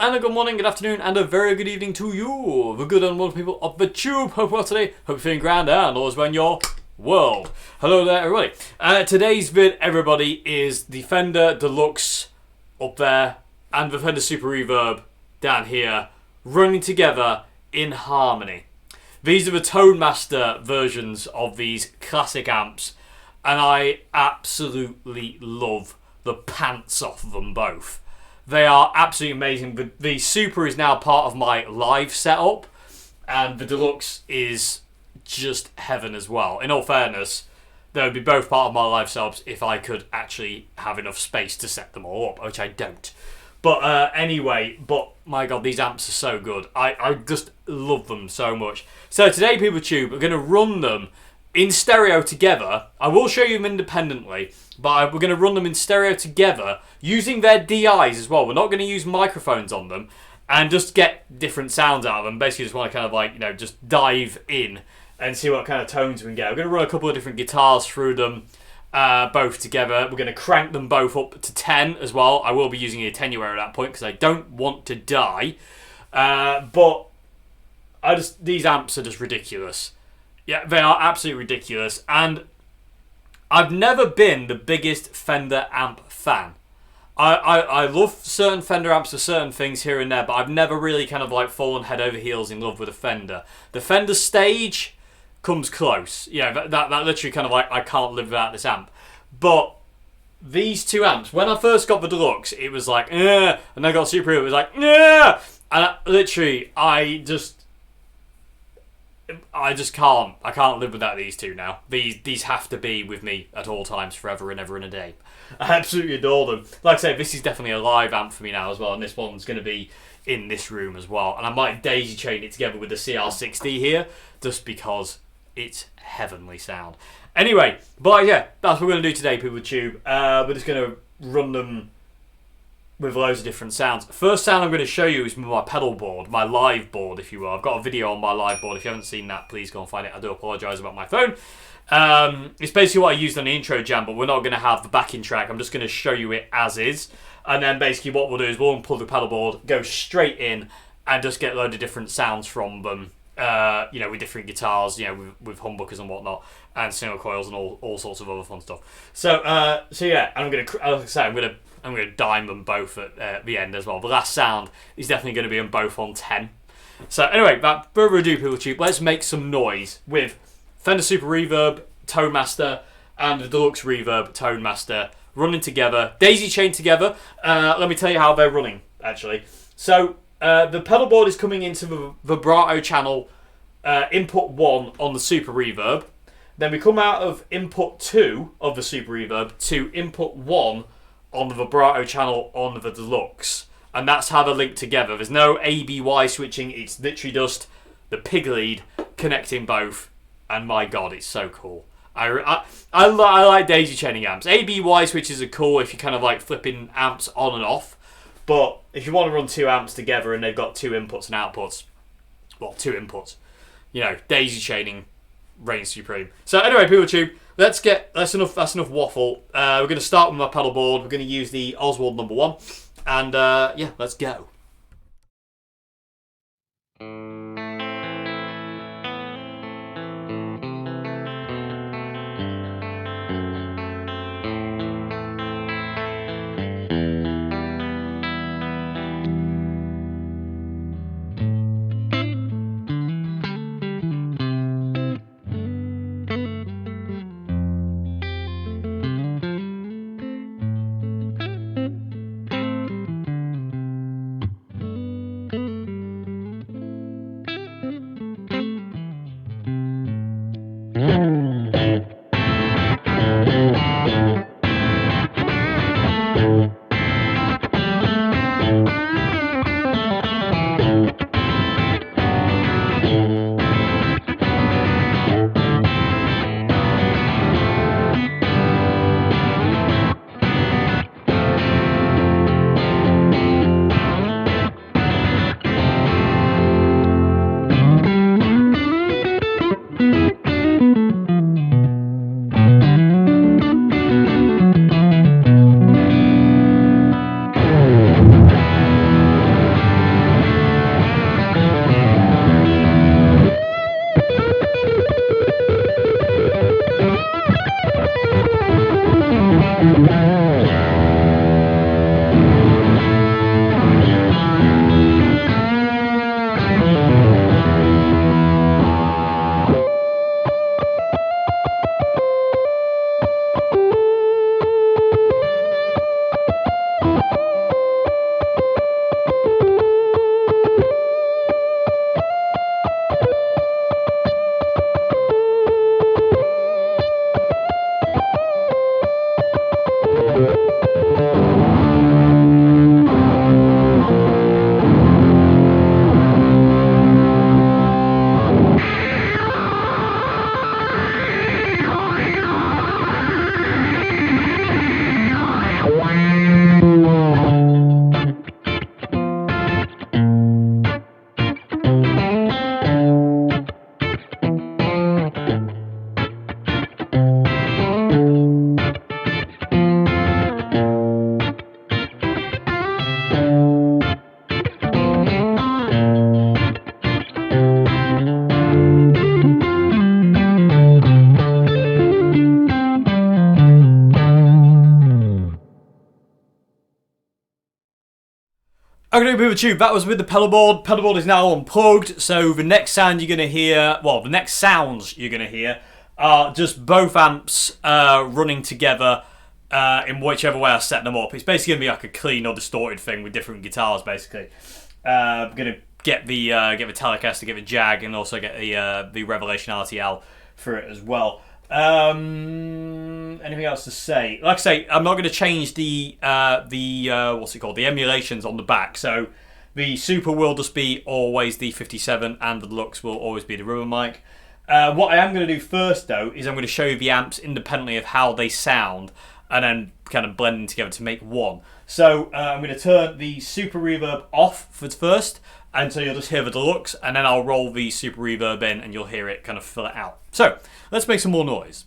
and a good morning, good afternoon, and a very good evening to you, the good and wonderful people of the tube. Hope well today, hope you're feeling grand and all is well in your world. Hello there, everybody. Today's vid, everybody, is the Fender Deluxe up there and the Fender Super Reverb down here, running together in harmony. These are the Tone Master versions of these classic amps, and I absolutely love the pants off them both. They are absolutely amazing. The Super is now part of my live setup, and the Deluxe is just heaven as well. In all fairness, they would be both part of my live setups if I could actually have enough space to set them all up, which I don't. But anyway, my god, these amps are so good. I just love them so much. So today, people tube, we're going to run them in stereo together. I will show you them independently, but we're going to run them in stereo together using their DIs as well. We're not going to use microphones on them and just get different sounds out of them. Basically, just want to kind of like, just dive in and see what kind of tones we can get. We're going to run a couple of different guitars through them both together. We're going to crank them both up to 10 as well. I will be using an attenuator at that point because I don't want to die. But these amps are just ridiculous. Yeah, they are absolutely ridiculous. And I've never been the biggest Fender amp fan. I love certain Fender amps for certain things here and there, but I've never really kind of like fallen head over heels in love with a Fender. The Fender Stage comes close. Yeah, that literally kind of like, I can't live without this amp. But these two amps, when I first got the Deluxe, it was like, and I got Super, it was like, and I just can't. I can't live without these two now. These have to be with me at all times, forever and ever and a day. I absolutely adore them. Like I say, this is definitely a live amp for me now as well, and this one's going to be in this room as well. And I might daisy chain it together with the CR60 here, just because it's heavenly sound. Anyway, but yeah, that's what we're going to do today, people tube. We're just going to run them with loads of different sounds. First sound I'm going to show you is my pedal board, my live board, if you will. I've got a video on my live board. If you haven't seen that, please go and find it. I do apologise about my phone. It's basically what I used on the intro jam, but we're not going to have the backing track. I'm just going to show you it as is. And then basically what we'll do is we'll unplug the pedal board, go straight in, and just get a load of different sounds from them. With different guitars, with humbuckers and whatnot, and single coils and all sorts of other fun stuff. So yeah, I'm gonna dime them both at the end as well. The last sound is definitely going to be on both on 10. So anyway, without further ado, people tube, let's make some noise with Fender Super Reverb Tone Master and the Deluxe Reverb Tone Master running together, daisy chained together. Let me tell you how they're running actually. So the pedal board is coming into the vibrato channel input 1 on the Super Reverb. Then we come out of input 2 of the Super Reverb to input 1 on the vibrato channel on the Deluxe. And that's how they're linked together. There's no ABY switching. It's literally just the pig lead connecting both. And my god, it's so cool. I like daisy chaining amps. ABY switches are cool if you're kind of like flipping amps on and off. But if you want to run two amps together and they've got two inputs and outputs, well, two inputs, daisy chaining reigns supreme. So anyway, people tube, that's enough waffle. We're going to start with my pedal board. We're going to use the Oswald number 1, and yeah, let's go. Okay, people, tube. That was with the pedalboard. Pedalboard is now unplugged, so the next sound you're gonna hear, well, the next sounds you're gonna hear are just both amps running together in whichever way I set them up. It's basically gonna be like a clean or distorted thing with different guitars, basically. I'm gonna get the Telecaster, get the Jag, and also get the Revelation RTL for it as well. Anything else to say? Like I say, I'm not going to change the what's it called? The emulations on the back. So the Super will just be always the 57, and the Deluxe will always be the rubber mic. What I am going to do first, though, is I'm going to show you the amps independently of how they sound, and then kind of blend them together to make one. So I'm going to turn the Super Reverb off for first, and so you'll just hear the Deluxe, and then I'll roll the Super Reverb in, and you'll hear it kind of fill it out. So let's make some more noise.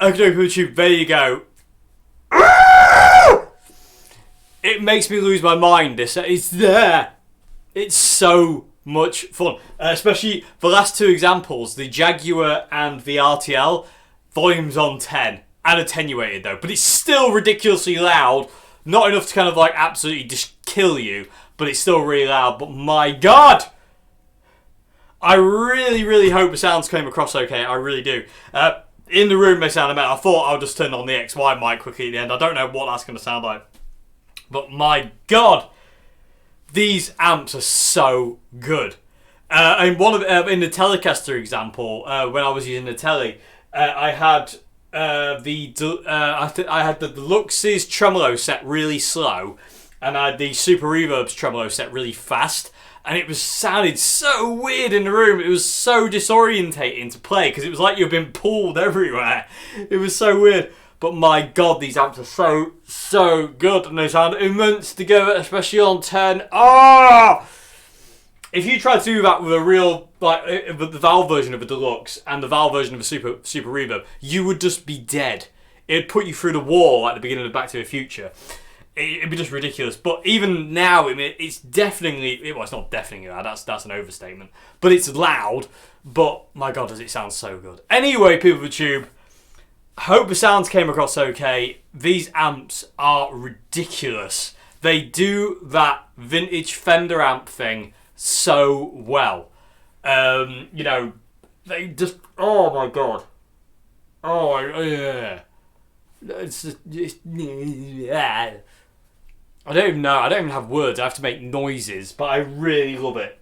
Okay, YouTube, there you go. It makes me lose my mind. It's there. It's so much fun. Especially the last two examples, the Jaguar and the RTL, volume's on 10. And attenuated though. But it's still ridiculously loud. Not enough to kind of like absolutely just kill you. But it's still really loud. But my God! I really, really hope the sounds came across okay. I really do. In the room they sounded better. I thought I would just turn on the XY mic quickly at the end. I don't know what that's going to sound like. But my God, these amps are so good. And one of in the Telecaster example, when I was using the Tele, I had the Deluxe's tremolo set really slow, and I had the Super Reverb's tremolo set really fast. And it sounded so weird in the room. It was so disorientating to play because it was like you've been pulled everywhere. It was so weird. But my God, these amps are so good. And they sound immense together, especially on 10. Ah! If you try to do that with a real, like, the valve version of a Deluxe and the valve version of a Super Reverb, you would just be dead. It'd put you through the wall at the beginning of Back to the Future. It'd be just ridiculous. But even now, I mean, it's definitely... Well, it's not definitely loud. That's an overstatement. But it's loud. But, my God, does it sound so good. Anyway, people of the tube, hope the sounds came across okay. These amps are ridiculous. They do that vintage Fender amp thing so well. You know, they just... Oh, my God. Oh, yeah. It's just... Yeah. I don't even know. I don't even have words. I have to make noises, but I really love it.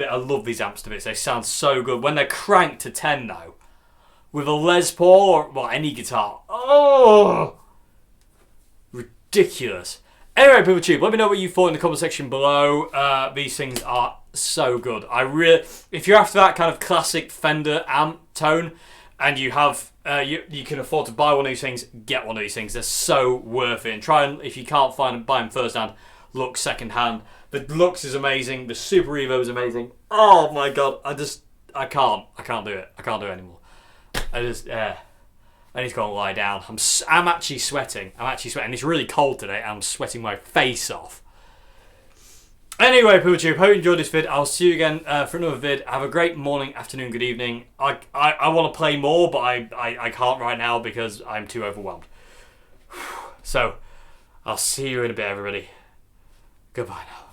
I love these amps to bits. They sound so good. When they're cranked to 10, though, with a Les Paul or, well, any guitar. Oh! Ridiculous. Anyway, people tube, let me know what you thought in the comment section below. These things are so good. If you're after that kind of classic Fender amp tone, and you have you can afford to buy one of these things, get one of these things. They're so worth it. And try and, if you can't buy them first hand, look second hand. The Deluxe is amazing. The Super Reverb is amazing. Oh my God, I can't do it. I can't do it anymore. I need to go and lie down. I'm actually sweating. It's really cold today. I'm sweating my face off. Anyway, PeopleTube, hope you enjoyed this vid. I'll see you again for another vid. Have a great morning, afternoon, good evening. I want to play more, but I can't right now because I'm too overwhelmed. So, I'll see you in a bit, everybody. Goodbye now.